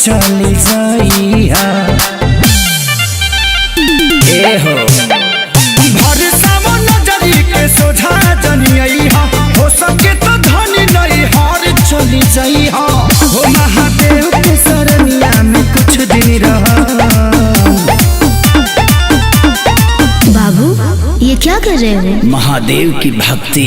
चली जाइया ए हो भर सामो नजरी के सोझा जनिया हो सके तो धनी नहीं हार चली जाइया हो महादेव के शरणिया में कुछ दिन रहा। बाबू ये क्या कर रहे हो? महादेव की भक्ति।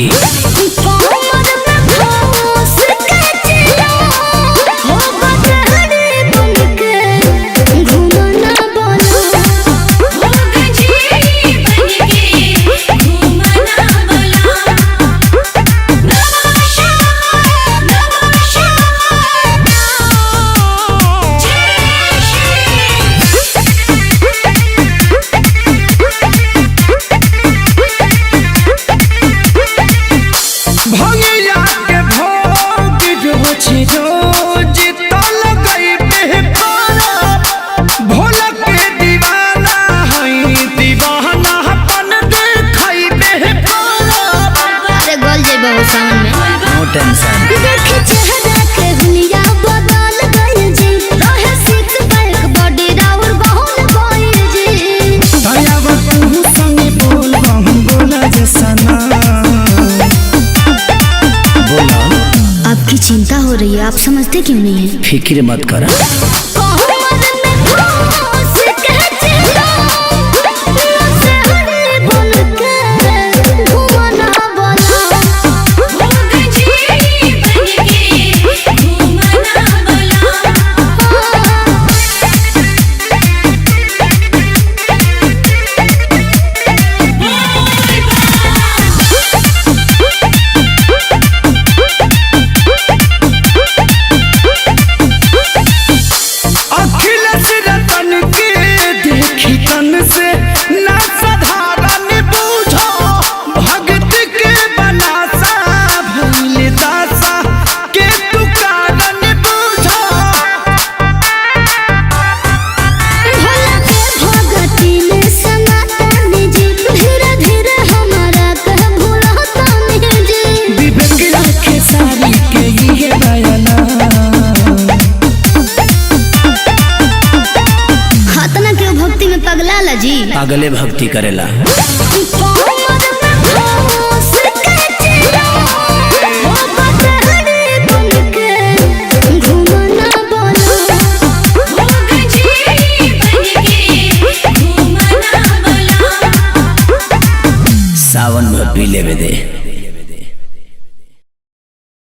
आपकी चिंता हो रही है, आप समझते क्यों नहीं है? फिक्र मत कर। पगला जी पागले भक्ति करेला। सावन में पी लेवे दे।